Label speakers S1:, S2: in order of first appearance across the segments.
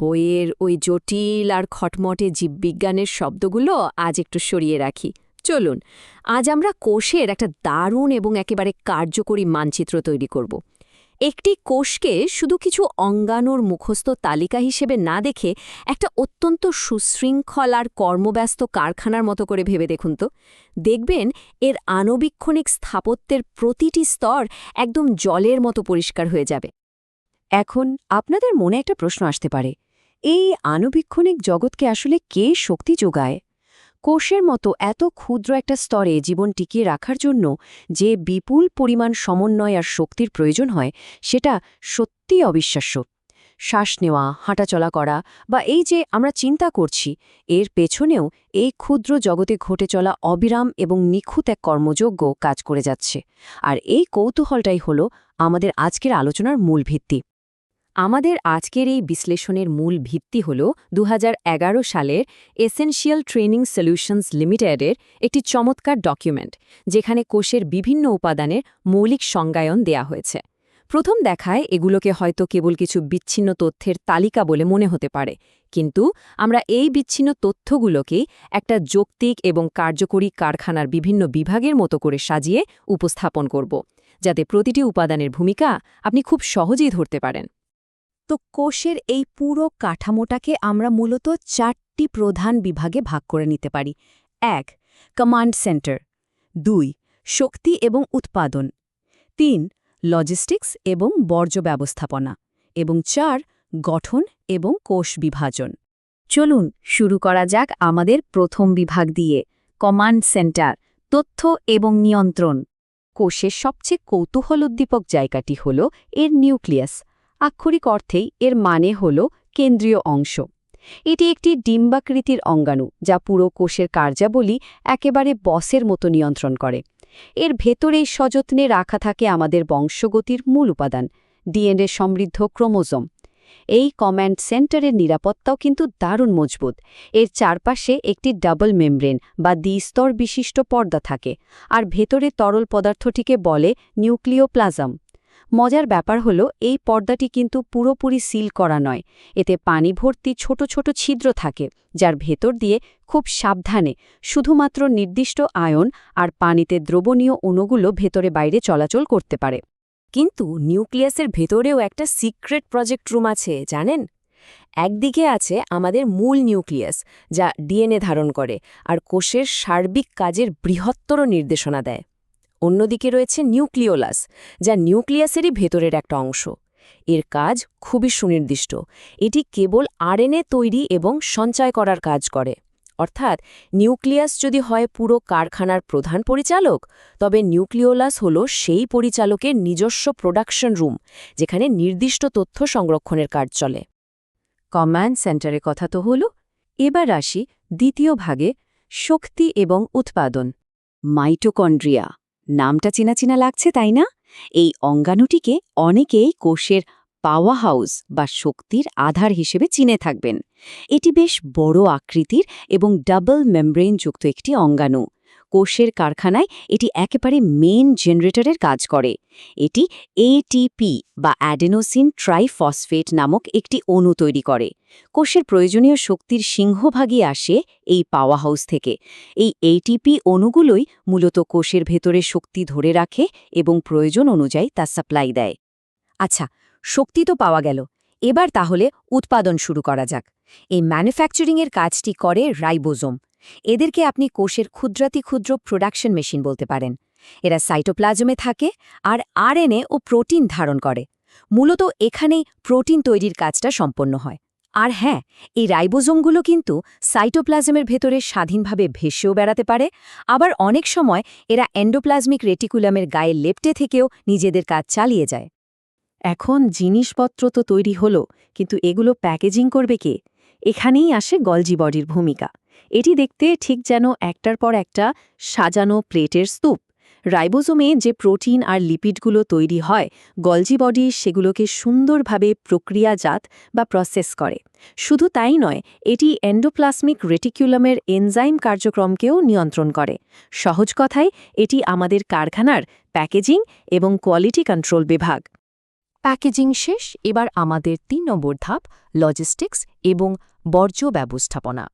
S1: বইয়ের ওই জটিল আর খটমটে জীববিজ্ঞানের শব্দগুলো আজ একটু সরিয়ে রাখি। চলুন, আজ আমরা কোষের একটা দারুণ এবং একেবারে কার্যকরী মানচিত্র তৈরি করব। একটি কোষকে শুধু কিছু অঙ্গাণুর মুখস্থ তালিকা হিসেবে না দেখে একটা অত্যন্ত সুশৃঙ্খল আর কর্মব্যস্ত কারখানার মতো করে ভেবে দেখুন তো। দেখবেন এর আণুবীক্ষণিক স্থাপত্যের প্রতিটি স্তর একদম জলের মতো পরিষ্কার হয়ে যাবে।
S2: এখন আপনাদের মনে একটা প্রশ্ন আসতে পারে, এই আণুবীক্ষণিক জগৎকে আসলে কে শক্তি যোগায়? কোষের মতো এত ক্ষুদ্র একটা স্তরে জীবন টিকিয়ে রাখার জন্য যে বিপুল পরিমাণ সমন্বয় আর শক্তির প্রয়োজন হয়, সেটা সত্যিই অবিশ্বাস্য। শ্বাস নেওয়া, হাঁটাচলা করা বা এই যে আমরা চিন্তা করছি, এর পেছনেও এই ক্ষুদ্র জগতে ঘটে চলা অবিরাম এবং নিখুঁত এক কর্মযোগ্য কাজ করে যাচ্ছে। আর এই কৌতূহলটাই হল আমাদের আজকের আলোচনার মূল ভিত্তি।
S1: আমাদের আজকের এই বিশ্লেষণের মূল ভিত্তি হল ২০১১ সালের এসেনশিয়াল ট্রেনিং সলিউশনস লিমিটেডের একটি চমৎকার ডকুমেন্ট, যেখানে কোষের বিভিন্ন উপাদানের মৌলিক সংজ্ঞায়ন দেয়া হয়েছে। প্রথম দেখায় এগুলোকে হয়তো কেবল কিছু বিচ্ছিন্ন তথ্যের তালিকা বলে মনে হতে পারে, কিন্তু আমরা এই বিচ্ছিন্ন তথ্যগুলোকেই একটা যৌক্তিক এবং কার্যকরী কারখানার বিভিন্ন বিভাগের মতো করে সাজিয়ে উপস্থাপন করব, যাতে প্রতিটি উপাদানের ভূমিকা আপনি খুব সহজেই ধরতে পারেন।
S2: তো কোষের এই পুরো কাঠামোটাকে আমরা মূলত 4টি প্রধান বিভাগে ভাগ করে নিতে পারি। 1. Command centre, 2. শক্তি এবং উৎপাদন, 3. লজিস্টিক্স এবং বর্জ্য ব্যবস্থাপনা, এবং 4. গঠন এবং কোষ বিভাজন। চলুন শুরু করা যাক আমাদের প্রথম বিভাগ দিয়ে, কমান্ড সেন্টার, তথ্য এবং নিয়ন্ত্রণ। কোষের সবচেয়ে কৌতূহলোদ্দীপক জায়গাটি হল এর নিউক্লিয়াস। আক্ষরিক অর্থেই এর মানে হল কেন্দ্রীয় অংশ। এটি একটি ডিম্বাকৃতির অঙ্গাণু, যা পুরো কোষের কার্যাবলী একেবারে বসের মতো নিয়ন্ত্রণ করে। এর ভেতরেই সযত্নে রাখা থাকে আমাদের বংশগতির মূল উপাদান, ডিএনএ সমৃদ্ধ ক্রোমোজোম। এই কমান্ড সেন্টারের নিরাপত্তাও কিন্তু দারুণ মজবুত। এর চারপাশে একটি ডাবল মেমব্রেন বা দ্বিস্তর বিশিষ্ট পর্দা থাকে, আর ভেতরে তরল পদার্থটিকে বলে নিউক্লিওপ্লাজম। মজার ব্যাপার হলো, এই পর্দাটি কিন্তু পুরোপুরি সিল করা নয়। এতে পানি ভর্তি ছোট ছোট ছিদ্র থাকে, যার ভেতর দিয়ে খুব সাবধানে শুধুমাত্র নির্দিষ্ট আয়ন আর পানিতে দ্রবণীয় অণুগুলো ভেতরে বাইরে চলাচল করতে পারে।
S1: কিন্তু নিউক্লিয়াসের ভেতরেও একটা সিক্রেট প্রজেক্ট রুম আছে, জানেন? একদিকে আছে আমাদের মূল নিউক্লিয়াস, যা ডিএনএ ধারণ করে আর কোষের সার্বিক কাজের বৃহত্তর নির্দেশনা দেয়। অন্যদিকে রয়েছে নিউক্লিওলাস, যা নিউক্লিয়াসেরই ভেতরের একটা অংশ। এর কাজ খুবই সুনির্দিষ্ট। এটি কেবল আরএনএ তৈরি এবং সঞ্চয় করার কাজ করে। অর্থাৎ নিউক্লিয়াস যদি হয় পুরো কারখানার প্রধান পরিচালক, তবে নিউক্লিওলাস হল সেই পরিচালকের নিজস্ব প্রোডাকশন রুম, যেখানে নির্দিষ্ট তথ্য সংরক্ষণের কাজ চলে।
S2: কমান্ড সেন্টারের কথা তো হল, এবার আসি দ্বিতীয় ভাগে, শক্তি এবং উৎপাদন। মাইটোকন্ড্রিয়া নামটা চেনা চেনা লাগছে, তাই না? এই অঙ্গাণুটিকে অনেকেই কোষের পাওয়ার হাউস বা শক্তির আধার হিসেবে চিনে থাকবেন। এটি বেশ বড় আকৃতির এবং ডাবল মেমব্রেনযুক্ত একটি অঙ্গাণু। কোষের কারখানায় এটি একেবারে মেন জেনারেটরের কাজ করে। এটি এটিপি বা অ্যাডেনোসিন ট্রাইফসফেট নামক একটি অণু তৈরি করে। কোষের প্রয়োজনীয় শক্তির সিংহভাগই আসে এই পাওয়ার হাউস থেকে। এই এটিপি অণুগুলোই মূলত কোষের ভেতরে শক্তি ধরে রাখে এবং প্রয়োজন অনুযায়ী তা সাপ্লাই দেয়। আচ্ছা, শক্তি তো পাওয়া গেল, এবার তাহলে উৎপাদন শুরু করা যাক। এই ম্যানুফ্যাকচারিংয়ের কাজটি করে রাইবোজোম। এদেরকে আপনি কোষের ক্ষুদ্রাতি ক্ষুদ্র প্রোডাকশন মেশিন বলতে পারেন। এরা সাইটোপ্লাজমে থাকে আর আরএনএ ও প্রোটিন ধারণ করে। মূলত এখানেই প্রোটিন তৈরির কাজটা সম্পন্ন হয়। আর হ্যাঁ, এই রাইবোজোমগুলো কিন্তু সাইটোপ্লাজমের ভেতরে স্বাধীনভাবে ভেসেও বেড়াতে পারে। আবার অনেক সময় এরা এন্ডোপ্লাজমিক রেটিকুলামের গায়ে লেপ্টে থেকেও নিজেদের কাজ চালিয়ে যায়। এখন জিনিসপত্র তো তৈরি হলো, কিন্তু এগুলো প্যাকেজিং করবে কে? এখানেই আসে গলজি বডির ভূমিকা। এটি দেখতে ঠিক যেন একটার পর একটা সাজানো প্লেটের স্তূপ। রাইবোজোমে যে প্রোটিন আর লিপিডগুলো তৈরি হয়, গলজি বডি সেগুলোকে সুন্দরভাবে প্রক্রিয়াজাত বা প্রসেস করে। শুধু তাই নয়, এটি এন্ডোপ্লাজমিক রেটিকুলামের এনজাইম কার্যক্রমকেও নিয়ন্ত্রণ করে। সহজ কথায়, এটি আমাদের কারখানার প্যাকেজিং এবং কোয়ালিটি কন্ট্রোল বিভাগ। প্যাকেজিং শেষ, এবার আমাদের ৩ নম্বর ধাপ লজিস্টিক্স এবং বর্জ্য ব্যবস্থাপনা।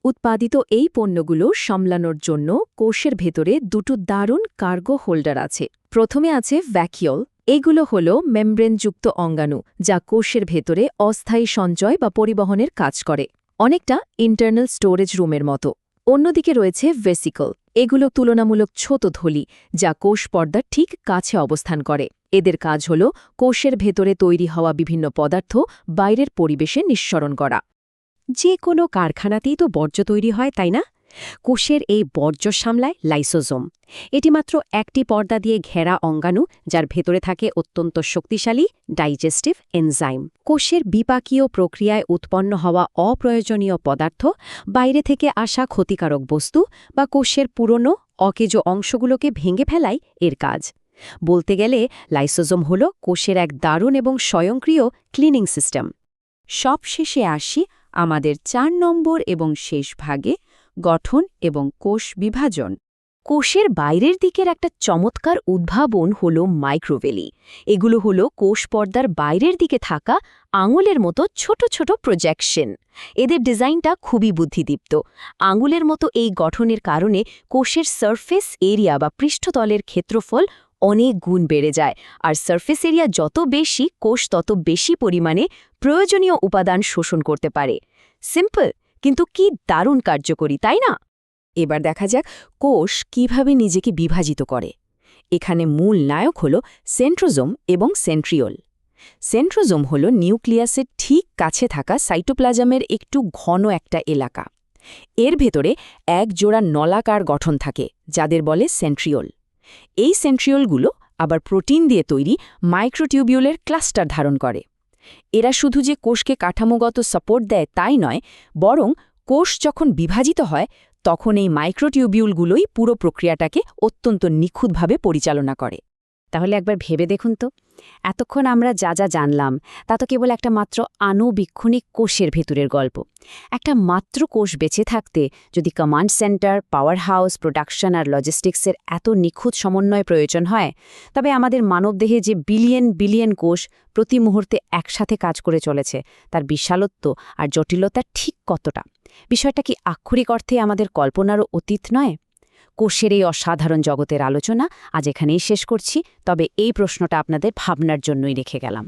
S2: উৎপাদিত এই পণ্যগুলো সামলানোর জন্য কোষের ভেতরে দুটো দারুণ কার্গো হোল্ডার আছে। প্রথমে আছে ভ্যাকিওল। এগুলো হল মেমব্রেনযুক্ত অঙ্গাণু যা কোষের ভেতরে অস্থায়ী সঞ্চয় বা পরিবহনের কাজ করে, অনেকটা ইন্টারনাল স্টোরেজ রুমের মতো। অন্যদিকে রয়েছে ভেসিকল। এগুলো তুলনামূলক ছোট থলি যা কোষ পর্দার ঠিক কাছে অবস্থান করে। এদের কাজ হল কোষের ভেতরে তৈরি হওয়া বিভিন্ন পদার্থ বাইরের পরিবেশে নিঃসরণ করা। যে কোনো কারখানাতেই তো বর্জ্য তৈরি হয়, তাই না? কোষের এই বর্জ্য সামলায় লাইসোজোম। এটি মাত্র একটি পর্দা দিয়ে ঘেরা অঙ্গাণু যার ভেতরে থাকে অত্যন্ত শক্তিশালী ডাইজেস্টিভ এনজাইম। কোষের বিপাকীয় প্রক্রিয়ায় উৎপন্ন হওয়া অপ্রয়োজনীয় পদার্থ, বাইরে থেকে আসা ক্ষতিকারক বস্তু বা কোষের পুরনো অকেজো অংশগুলোকে ভেঙে ফেলাই এর কাজ। বলতে গেলে লাইসোজোম হল কোষের এক দারুণ এবং স্বয়ংক্রিয় ক্লিনিং সিস্টেম। সবশেষে আসি আমাদের ৪ নম্বর এবং শেষ ভাগে, গঠন এবং কোষ বিভাজন।
S1: কোষের বাইরের দিকের একটা চমৎকার উদ্ভাবন হল মাইক্রোভেলি। এগুলো হল কোষ পর্দার বাইরের দিকে থাকা আঙুলের মতো ছোট ছোট প্রজেকশন। এদের ডিজাইনটা খুবই বুদ্ধিদীপ্ত। আঙুলের মতো এই গঠনের কারণে কোষের সারফেস এরিয়া বা পৃষ্ঠতলের ক্ষেত্রফল অনেক গুণ বেড়ে যায়, আর সারফেস এরিয়া যত বেশি, কোষ তত বেশি পরিমাণে প্রয়োজনীয় উপাদান শোষণ করতে পারে। সিম্পল, কিন্তু কি দারুণ কার্যকরী, তাই না? এবার দেখা যাক কোষ কিভাবে নিজেকে বিভাজিত করে। এখানে মূল নায়ক হল সেন্ট্রোজোম এবং সেন্ট্রিওল। সেন্ট্রোজোম হল নিউক্লিয়াসের ঠিক কাছে থাকা সাইটোপ্লাজমের একটু ঘন একটা এলাকা। এর ভেতরে এক জোড়া নলাকার গঠন থাকে যাদের বলে সেন্ট্রিওল। এই সেন্ট্রিওলগুলো আবার প্রোটিন দিয়ে তৈরি মাইক্রোটিউবিউলের ক্লাস্টার ধারণ করে। এরা শুধু যে কোষকে কাঠামোগত সাপোর্ট দেয় তাই নয়, বরং কোষ যখন বিভাজিত হয় তখন এই মাইক্রোটিউবিউলগুলোই পুরো প্রক্রিয়াটাকে অত্যন্ত নিখুঁতভাবে পরিচালনা করে।
S2: তাহলে একবার ভেবে দেখুন তো, এতক্ষণ আমরা যা যা জানলাম তা তো কেবল একটা মাত্র আণুবীক্ষণিক কোষের ভেতরের গল্প। একটা মাত্র কোষ বেঁচে থাকতে যদি command centre, power house, production আর লজিস্টিক্সের এত নিখুঁত সমন্বয় প্রয়োজন হয়, তবে আমাদের মানবদেহে যে বিলিয়ন বিলিয়ন কোষ প্রতি মুহূর্তে একসাথে কাজ করে চলেছে তার বিশালত্ব আর জটিলতা ঠিক কতটা? বিষয়টা কি আক্ষরিক অর্থে আমাদের কল্পনারও অতীত নয়? কোষের এই অসাধারণ জগতের আলোচনা আজ এখানেই শেষ করছি, তবে এই প্রশ্নটা আপনাদের ভাবনার জন্যই রেখে গেলাম।